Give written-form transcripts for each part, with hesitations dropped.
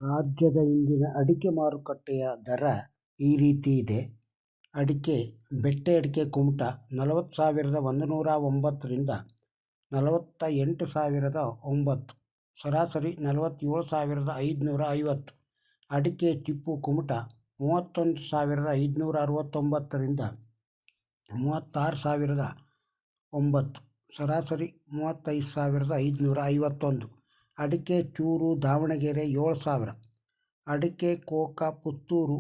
ರಾಜ್ಯದ ಇಂದಿನ ಅಡಿಕೆ ಮಾರುಕಟ್ಟೆಯ ದರ ಈ ರೀತಿ ಇದೆ. ಬೆಟ್ಟೆ ಅಡಿಕೆ ಕುಮಟ 40,109 ರಿಂದ 48,009, ಸರಾಸರಿ 47,550. ಅಡಿಕೆ ಟಿಪ್ಪು ಕುಮಟ 31,569 ರಿಂದ 36,009, ಸರಾಸರಿ 35,551. ಅಡಿಕೆ ಚೂರು ದಾವಣಗೆರೆ 7,000. ಅಡಿಕೆ ಕೋಕ ಪುತ್ತೂರು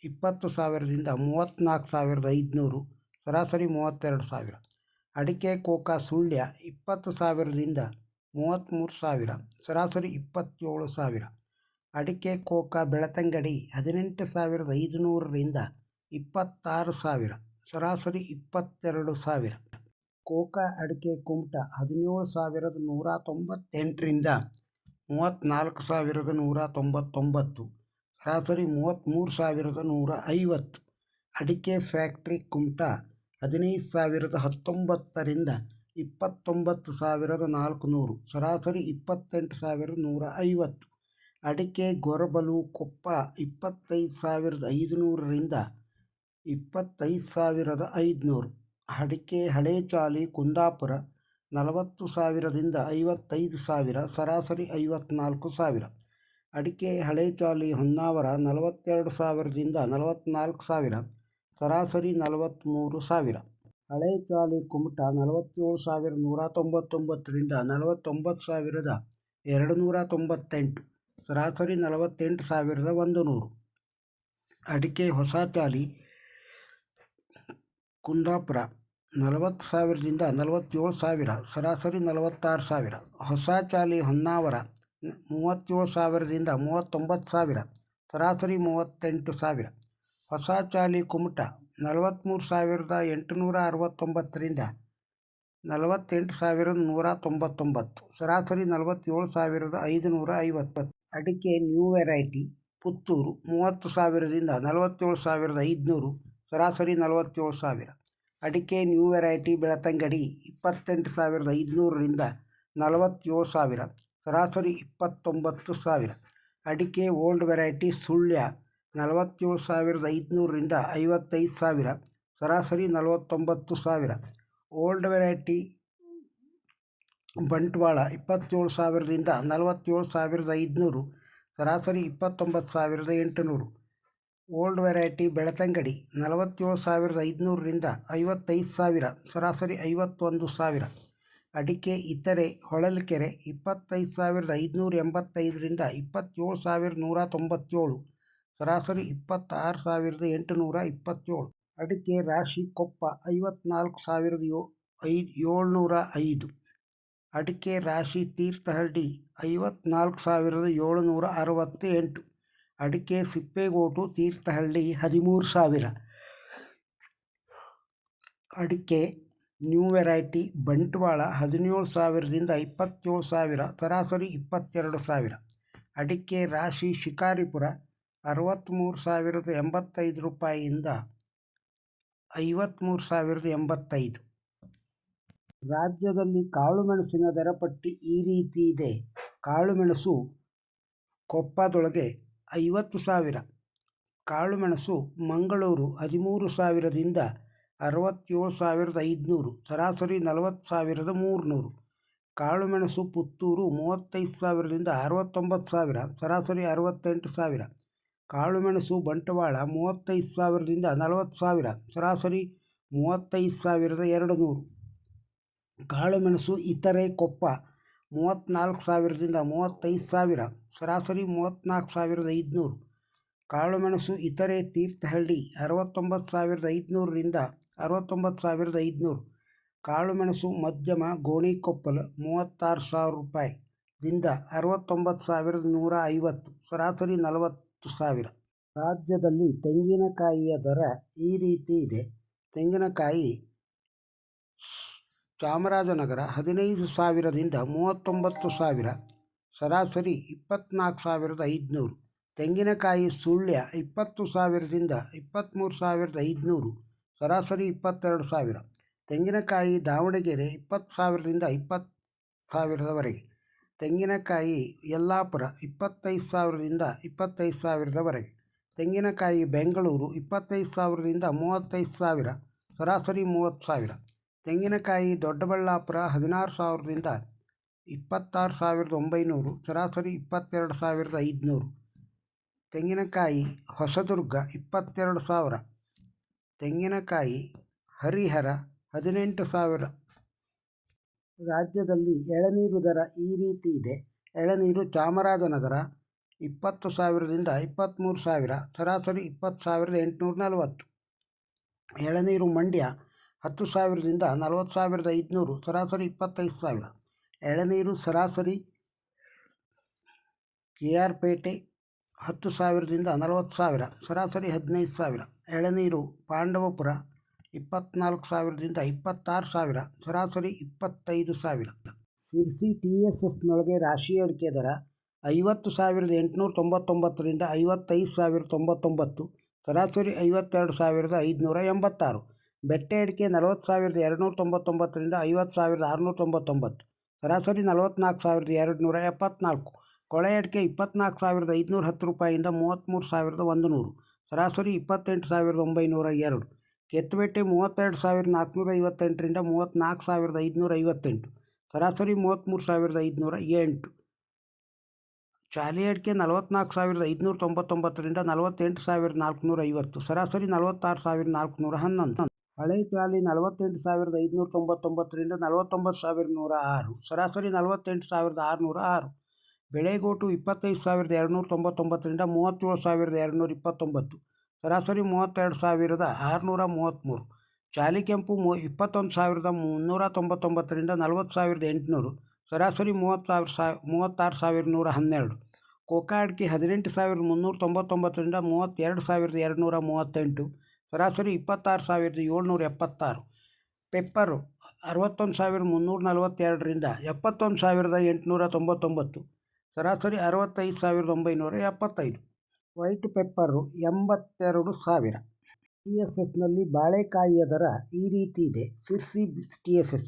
20,000 ರಿಂದ 34,500, ಸರಾಸರಿ 32,000. ಅಡಿಕೆ ಕೋಕ ಸುಳ್ಯ 20,000 ರಿಂದ 33,000, ಸರಾಸರಿ 27,000. ಅಡಿಕೆ ಕೋಕ ಬೆಳತಂಗಡಿ 18,500 ರಿಂದ 26,000, ಸರಾಸರಿ 22,000. ಕೋಕ ಅಡಿಕೆ ಕುಮಟ 17,198 ರಿಂದ 34,199, ಸರಾಸರಿ 33,150. ಅಡಿಕೆ ಫ್ಯಾಕ್ಟ್ರಿ ಕುಮಟ 15,019 ರಿಂದ 29,400, ಸರಾಸರಿ 28,150. ಅಡಿಕೆ ಗೊರಬಲು ಕೊಪ್ಪ 25,500 ರಿಂದ 25,500. ಅಡಿಕೆ ಹಳೆ ಚಾಲಿ ಕುಂದಾಪುರ 40,000 ರಿಂದ 55,000, ಸರಾಸರಿ 54,000. ಅಡಿಕೆ ಹಳೆ ಚಾಲಿ ಹೊನ್ನಾವರ 42,000 ರಿಂದ 44,000, ಸರಾಸರಿ 43,000. ಹಳೆ ಚಾಲಿ ಕುಮಟ 47,199 ರಿಂದ 49,298, ಸರಾಸರಿ 48,100. ಅಡಿಕೆ ಹೊಸ ಚಾಲಿ ಕುಂದಾಪುರ 40,000 ರಿಂದ 47,000, ಸರಾಸರಿ 46,000. ಹೊಸ ಚಾಲಿ ಹೊನ್ನಾವರ 37,000 ರಿಂದ 39,000, ಸರಾಸರಿ 38,000. ಹೊಸ ಚಾಲಿ ಕುಮಟ 43,869 ರಿಂದ 48,199, ಸರಾಸರಿ 47,550. ಅಡಿಕೆ ನ್ಯೂ ವೆರೈಟಿ ಪುತ್ತೂರು 30,000 ರಿಂದ 47,500, ಸರಾಸರಿ 47,000. ಅಡಿಕೆ ನ್ಯೂ ವೆರೈಟಿ ಬೆಳತಂಗಡಿ 28,500 ರಿಂದ 47,000, ಸರಾಸರಿ 29,000. ಅಡಿಕೆ ಓಲ್ಡ್ ವೆರೈಟಿ ಸುಳ್ಯ 47,500 ರಿಂದ 55,000, ಸರಾಸರಿ 49,000. ಓಲ್ಡ್ ವೆರೈಟಿ ಬಂಟ್ವಾಳ 27,000 ರಿಂದ 47,500, ಸರಾಸರಿ 29,800. ಓಲ್ಡ್ ವೆರೈಟಿ ಬೆಳತಂಗಡಿ 47,500 ರಿಂದ 55,000, ಸರಾಸರಿ 51,000. ಅಡಿಕೆ ಇತರೆ ಹೊಳಲ್ಕೆರೆ 25,585 ರಿಂದ 27,197, ಸರಾಸರಿ 26,827. ಅಡಿಕೆ ರಾಶಿ ಕೊಪ್ಪ 54,705. ಅಡಿಕೆ ರಾಶಿ ತೀರ್ಥಹಳ್ಳಿ 54,768. ಅಡಿಕೆ ಸಿಪ್ಪೇಗೋಟು ತೀರ್ಥಹಳ್ಳಿ 13,000. ಅಡಿಕೆ ನ್ಯೂ ವೆರೈಟಿ ಬಂಟ್ವಾಳ 17,000 ರಿಂದ 27,000, ಸರಾಸರಿ 22,000. ಅಡಿಕೆ ರಾಶಿ ಶಿಕಾರಿಪುರ 63,085 ರೂಪಾಯಿಯಿಂದ 53,085. ರಾಜ್ಯದಲ್ಲಿ ಕಾಳುಮೆಣಸಿನ ದರಪಟ್ಟಿ ಈ ರೀತಿ ಇದೆ. ಕಾಳುಮೆಣಸು ಕೊಪ್ಪದೊಳಗೆ 50,000. ಕಾಳುಮೆಣಸು ಮಂಗಳೂರು 13,000 ರಿಂದ 67,500, ಸರಾಸರಿ 40,300. ಕಾಳುಮೆಣಸು ಪುತ್ತೂರು 35,000 ರಿಂದ 69,000, ಸರಾಸರಿ 68,000. ಕಾಳುಮೆಣಸು ಬಂಟ್ವಾಳ 35,000 ರಿಂದ 40,000, ಸರಾಸರಿ 35,200. ಕಾಳುಮೆಣಸು ಇತರೆ ಕೊಪ್ಪ 34,000 ರಿಂದ 35,000, ಸರಾಸರಿ 34,500. ಕಾಳುಮೆಣಸು ಇತರೆ ತೀರ್ಥಹಳ್ಳಿ 69,500 ರಿಂದ 69,500. ಕಾಳುಮೆಣಸು ಮಧ್ಯಮ ಗೋಣಿಕೊಪ್ಪಲು 36,000 ರೂಪಾಯಿ ದಿಂದ 69,150, ಸರಾಸರಿ 40,000. ರಾಜ್ಯದಲ್ಲಿ ತೆಂಗಿನಕಾಯಿಯ ದರ ಈ ರೀತಿ ಇದೆ. ತೆಂಗಿನಕಾಯಿ ಚಾಮರಾಜನಗರ 15,000 ರಿಂದ 39,000, ಸರಾಸರಿ 24,500. ತೆಂಗಿನಕಾಯಿ ಸುಳ್ಯ 20,000 ರಿಂದ 23,500, ಸರಾಸರಿ 22,000. ತೆಂಗಿನಕಾಯಿ ದಾವಣಗೆರೆ 20,000 ರಿಂದ 20,000 ವರೆಗೆ. ತೆಂಗಿನಕಾಯಿ ಯಲ್ಲಾಪುರ 25,000ದಿಂದ 25,000ವರೆಗೆ. ತೆಂಗಿನಕಾಯಿ ಬೆಂಗಳೂರು 25,000ದಿಂದ 35,000, ಸರಾಸರಿ 30,000. ತೆಂಗಿನಕಾಯಿ ದೊಡ್ಡಬಳ್ಳಾಪುರ 16,000ರಿಂದ 26,900, ಸರಾಸರಿ 22,500. ತೆಂಗಿನಕಾಯಿ ಹೊಸದುರ್ಗ 22,000. ತೆಂಗಿನಕಾಯಿ ಹರಿಹರ 18,000. ರಾಜ್ಯದಲ್ಲಿ ಎಳನೀರು ದರ ಈ ರೀತಿ ಇದೆ. ಎಳನೀರು ಚಾಮರಾಜನಗರ 20,000ದಿಂದ 23,000, ಸರಾಸರಿ 20,840. ಎಳನೀರು ಮಂಡ್ಯ 10,000ದಿಂದ 40,500, ಸರಾಸರಿ 25,000. ಎಳನೀರು ಸರಾಸರಿ KR ಪೇಟೆ 10,000ದಿಂದ 40,000, ಸರಾಸರಿ 15,000. ಎಳನೀರು ಪಾಂಡವಪುರ 24,000ದಿಂದ 26,000, ಸರಾಸರಿ 25,000. ಸಿರ್ಸಿ TSSನೊಳಗೆ ರಾಶಿ ಅಡಿಕೆ ದರ 50,899ರಿಂದ 55,099, ಸರಾಸರಿ 52,586. ಬೆಟ್ಟೆ ಅಡಿಕೆ 40,299ರಿಂದ 50,699, ಸರಾಸರಿ 44,274. ಕೊಳೆ ಅಡಿಕೆ 24,510 ರೂಪಾಯಿಯಿಂದ 33,100, ಸರಾಸರಿ 28,902. ಕೆತ್ತುಬೆಟ್ಟೆ 32,458ರಿಂದ 34,558, ಸರಾಸರಿ 33,508. ಚಾಲಿ ಅಡಿಕೆ 44,599ರಿಂದ 48,450, ಸರಾಸರಿ 46,411. ಹಳೆ ಚಾಲಿ 48,599ರಿಂದ 49,106, ಸರಾಸರಿ 48,606. ಬೆಳೆಗೋಟು 25,299ರಿಂದ 37,229, ಸರಾಸರಿ 32,633. ಚಾಲಿ ಕೆಂಪು 21,399ರಿಂದ 40,800, ಸರಾಸರಿ 36,112. ಕೋಕಾ ಅಡಿಕೆ 18,399ರಿಂದ 32,238, ಸರಾಸರಿ 26,776. ಪೆಪ್ಪರು 61,342ರಿಂದ 71,899, ಸರಾಸರಿ 65,975. White pepper 82,000. TSSನಲ್ಲಿ ಬಾಳೆಕಾಯಿಯ ದರ ಈ ರೀತಿ ಇದೆ. ಸಿರ್ಸಿ TSS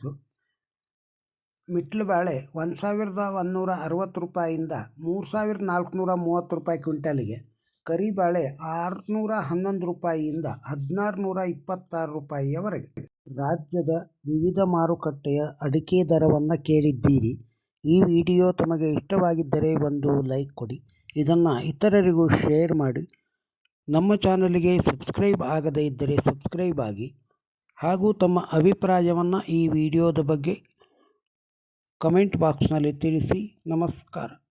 ಮಿಟ್ಲು ಬಾಳೆ 1,160 ರೂಪಾಯಿಯಿಂದ 3,430 ರೂಪಾಯಿ ಕ್ವಿಂಟಲಿಗೆ. ಕರಿಬಾಳೆ 611 ರೂಪಾಯಿಯಿಂದ 1,626 ರೂಪಾಯಿಯವರೆಗೆ. ರಾಜ್ಯದ ವಿವಿಧ ಮಾರುಕಟ್ಟೆಯ ಅಡಿಕೆ ದರವನ್ನು ಕೇಳಿದ್ದೀರಿ. ಈ ವಿಡಿಯೋ ತಮಗೆ ಇಷ್ಟವಾಗಿದ್ದರೆ ಒಂದು ಲೈಕ್ ಕೊಡಿ. ಇದನ್ನು ಇತರರಿಗೂ ಶೇರ್ ಮಾಡಿ. ನಮ್ಮ ಚಾನಲಿಗೆ ಸಬ್ಸ್ಕ್ರೈಬ್ ಆಗದೇ ಇದ್ದರೆ ಸಬ್ಸ್ಕ್ರೈಬ್ ಆಗಿ. ಹಾಗೂ ತಮ್ಮ ಅಭಿಪ್ರಾಯವನ್ನು ಈ ವಿಡಿಯೋದ ಬಗ್ಗೆ ಕಮೆಂಟ್ ಬಾಕ್ಸ್ನಲ್ಲಿ ತಿಳಿಸಿ. ನಮಸ್ಕಾರ.